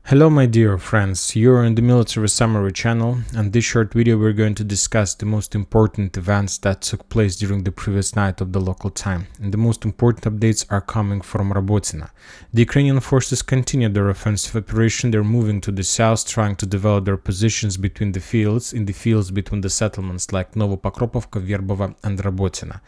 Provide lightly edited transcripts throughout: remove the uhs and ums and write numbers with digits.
Hello my dear friends, you're in the Military Summary channel, and this short video we're going to discuss the most important events that took place during the previous night of the local time. And the most important updates are coming from Robotyne. The Ukrainian forces continue their offensive operation. They're moving to the south, trying to develop their positions between the fields, between the settlements like Novopokrovka, Verbova and Robotyne.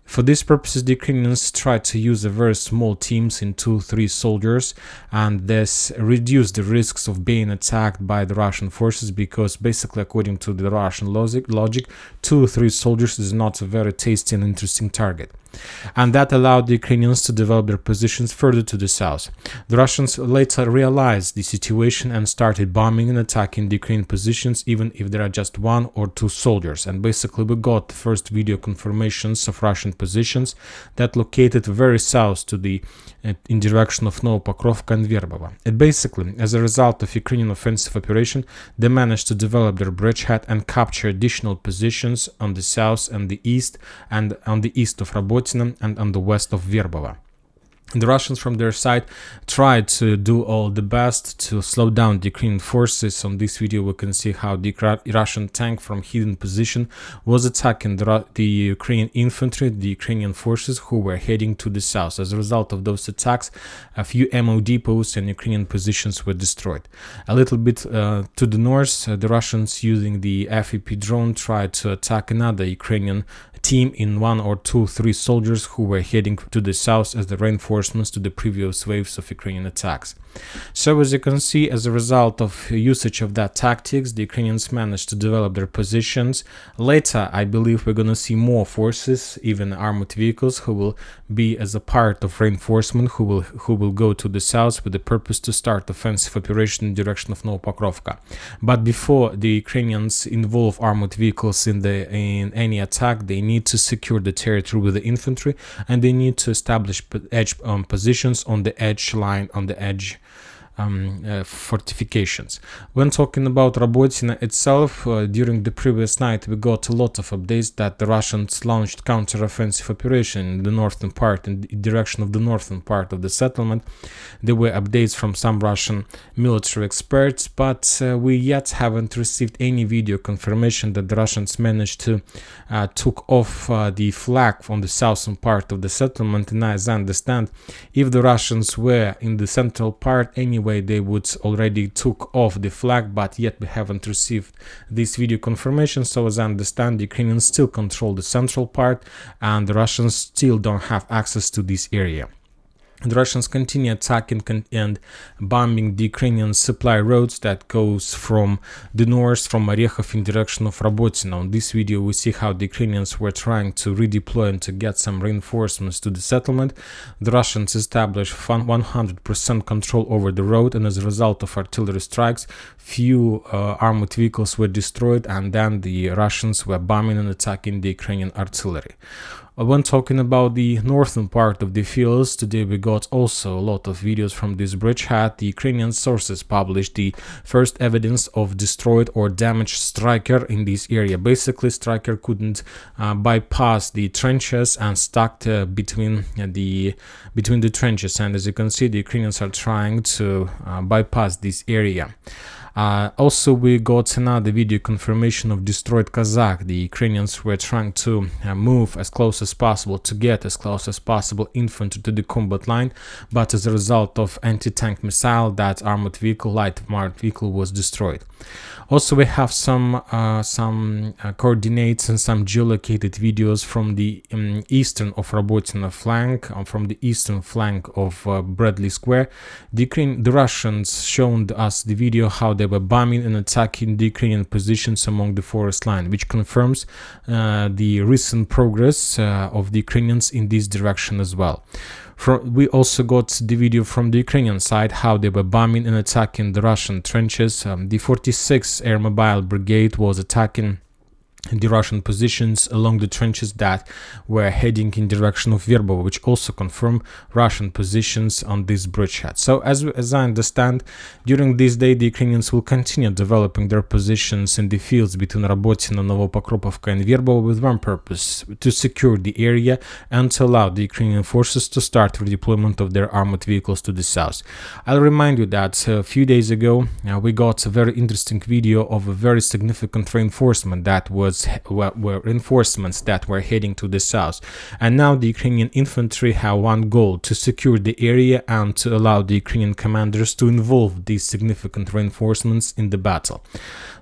For these purposes, the Ukrainians try to use a very small teams in 2-3 soldiers, and this reduce the risks of being attacked by the Russian forces, because basically according to the Russian logic 2-3 soldiers is not a very tasty and interesting target. And that allowed the Ukrainians to develop their positions further to the south. The Russians later realized the situation and started bombing and attacking the Ukrainian positions, even if there are just 1 or 2 soldiers. And basically we got the first video confirmations of Russian positions that located very south to the in direction of Novopokrovka and Verbova. And basically, as a result of Ukrainian offensive operation, they managed to develop their bridgehead and capture additional positions on the south and the east, and on the east of Robotyne and on the west of Verbova. The Russians from their side tried to do all the best to slow down the Ukrainian forces. On this video we can see how the Russian tank from hidden position was attacking the Ukrainian infantry, the Ukrainian forces who were heading to the south. As a result of those attacks, a few ammo depots and Ukrainian positions were destroyed. A little bit to the north, the Russians using the FEP drone tried to attack another Ukrainian team in 1 or 2-3 soldiers who were heading to the south as the reinforcements to the previous waves of Ukrainian attacks. So as you can see, as a result of usage of that tactics, the Ukrainians managed to develop their positions. Later, I believe we're going to see more forces, even armored vehicles, who will be as a part of reinforcement, who will go to the south with the purpose to start offensive operation in the direction of Novopokrovka. But before the Ukrainians involve armored vehicles in any attack, they need to secure the territory with the infantry, and they need to establish edge positions on the edge line, on the edge fortifications. When talking about Robotyne itself, during the previous night we got a lot of updates that the Russians launched counter-offensive operation in the northern part, in the direction of the northern part of the settlement. There were updates from some Russian military experts, but we yet haven't received any video confirmation that the Russians managed to took off the flag on the southern part of the settlement. And as I understand, if the Russians were in the central part anyway, they would already took off the flag, but yet we haven't received this video confirmation. So as I understand, the Ukrainians still control the central part, and the Russians still don't have access to this area. The Russians continue attacking and bombing the Ukrainian supply roads that goes from the north, from Orekhov in direction of Robotyne. On this video we see how the Ukrainians were trying to redeploy and to get some reinforcements to the settlement. The Russians established 100% control over the road, and as a result of artillery strikes, few armored vehicles were destroyed, and then the Russians were bombing and attacking the Ukrainian artillery. When talking about the northern part of the fields, today we got also a lot of videos from this bridgehead. The Ukrainian sources published the first evidence of destroyed or damaged Striker in this area. Basically, Striker couldn't bypass the trenches and stuck between the trenches, and as you can see, the Ukrainians are trying to bypass this area. Also, we got another video confirmation of destroyed Kazakh. The Ukrainians were trying to move as close as possible, to get as close as possible infantry to the combat line, but as a result of anti-tank missile, that light armored vehicle was destroyed. Also, we have some coordinates and some geolocated videos from the eastern of Robotyne flank, from the eastern flank of Bradley Square. The Russians showed us the video how they were bombing and attacking the Ukrainian positions along the forest line, which confirms the recent progress of the Ukrainians in this direction as well. We also got the video from the Ukrainian side how they were bombing and attacking the Russian trenches. The 46th Air Mobile Brigade was attacking the Russian positions along the trenches that were heading in direction of Verbovo, which also confirm Russian positions on this bridgehead. So as I understand, during this day the Ukrainians will continue developing their positions in the fields between Robotyne, Novopokrovka and Verbovo with one purpose: to secure the area and to allow the Ukrainian forces to start redeployment of their armored vehicles to the south. I'll remind you that a few days ago we got a very interesting video of a very significant reinforcement that were reinforcements that were heading to the south, and now the Ukrainian infantry have one goal: to secure the area and to allow the Ukrainian commanders to involve these significant reinforcements in the battle.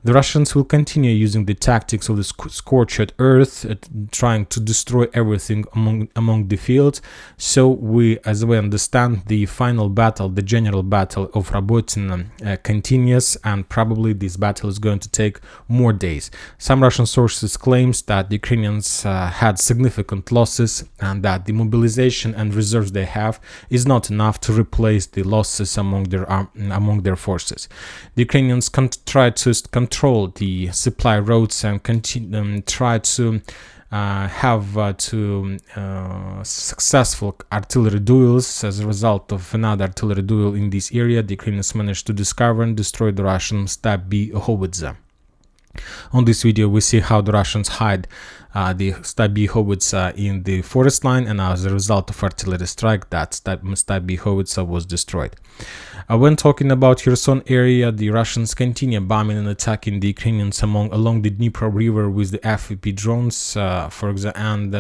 The Russians will continue using the tactics of the scorched earth, trying to destroy everything among the fields. So as we understand, the final battle, the general battle of Robotyne, continues, and probably this battle is going to take more days. Some Russian sources claims that the Ukrainians had significant losses and that the mobilization and reserves they have is not enough to replace the losses among their forces. The Ukrainians try to control the supply roads and try to have successful artillery duels. As a result of another artillery duel in this area, the Ukrainians managed to discover and destroy the Russian Stab B howitzer. On this video we see how the Russians hide the Stab B howitzer in the forest line, and as a result of artillery strike, that Stab B howitzer was destroyed. When talking about Kherson area, the Russians continue bombing and attacking the Ukrainians along the Dnipro River with the FPV drones, for example, and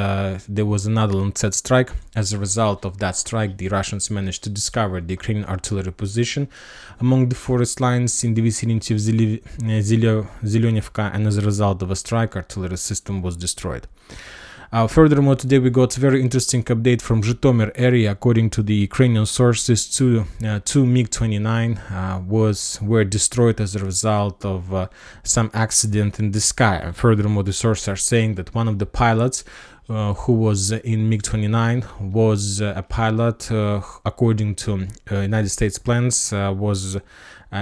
there was another Lancet strike. As a result of that strike, the Russians managed to discover the Ukrainian artillery position among the forest lines in the vicinity of Zelenivka, and as a result of a strike, artillery system was destroyed. Furthermore, today we got a very interesting update from Zhytomyr area. According to the Ukrainian sources, two MiG-29 were destroyed as a result of some accident in the sky. And furthermore, the sources are saying that one of the pilots who was in MiG-29 was a pilot, according to United States plans, was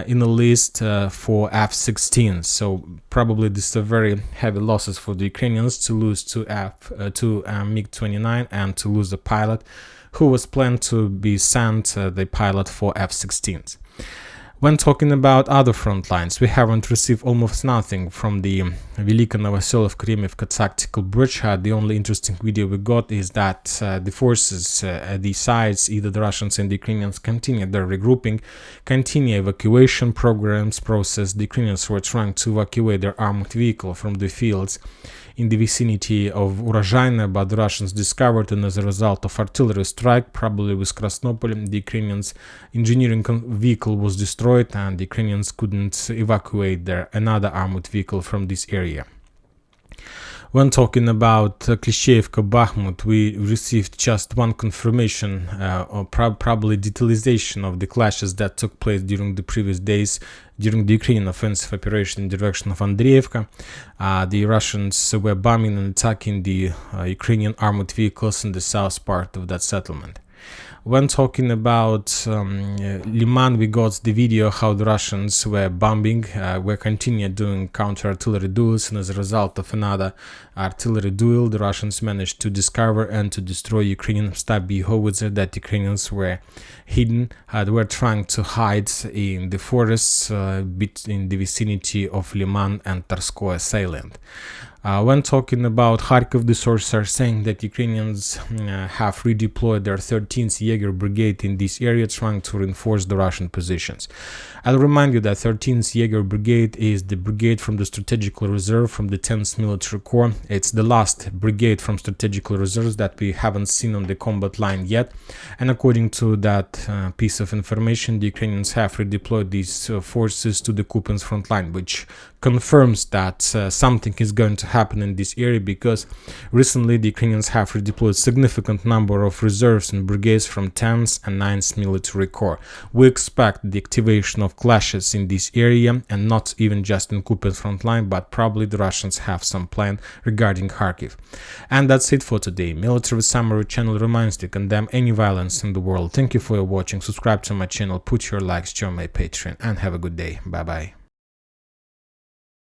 in the list for F-16. So probably this is a very heavy losses for the Ukrainians to lose to MiG-29 and to lose a pilot who was planned to be sent the pilot for F-16s. When talking about other front lines, we haven't received almost nothing from the Velika Novoselov-Kremivka tactical bridgehead. The only interesting video we got is that the forces at the sides, either the Russians and the Ukrainians, continue their regrouping, continue evacuation programs process. The Ukrainians were trying to evacuate their armored vehicle from the fields in the vicinity of Robotyne, but the Russians discovered, and as a result of artillery strike, probably with Krasnopol, the Ukrainians' engineering vehicle was destroyed, and the Ukrainians couldn't evacuate another armored vehicle from this area. When talking about Klishchevka Bakhmut, we received just one confirmation, or probably detalization of the clashes that took place during the previous days during the Ukrainian offensive operation in the direction of Andreevka. The Russians were bombing and attacking the Ukrainian armored vehicles in the south part of that settlement. When talking about Liman, we got the video how the Russians were bombing, were continued doing counter-artillery duels, and as a result of another artillery duel, the Russians managed to discover and to destroy Ukrainian Stab B howitzer that Ukrainians were hidden. They were trying to hide in the forests in the vicinity of Liman and Tarskoye salient. When talking about Kharkiv, the sources are saying that Ukrainians have redeployed their 13th Jaeger Brigade in this area, trying to reinforce the Russian positions. I'll remind you that 13th Jaeger Brigade is the brigade from the Strategical Reserve from the 10th Military Corps. It's the last brigade from Strategical Reserves that we haven't seen on the combat line yet. And according to that piece of information, the Ukrainians have redeployed these forces to the Kupiansk front line, which confirms that something is going to happen in this area, because recently the Ukrainians have redeployed significant number of reserves and brigades from 10th and 9th Military Corps. We expect the activation of clashes in this area, and not even just in Kupiansk front line, but probably the Russians have some plan regarding Kharkiv. And that's it for today. Military Summary channel reminds to condemn any violence in the world. Thank you for your watching. Subscribe to my channel, put your likes, join my Patreon, and have a good day. Bye bye.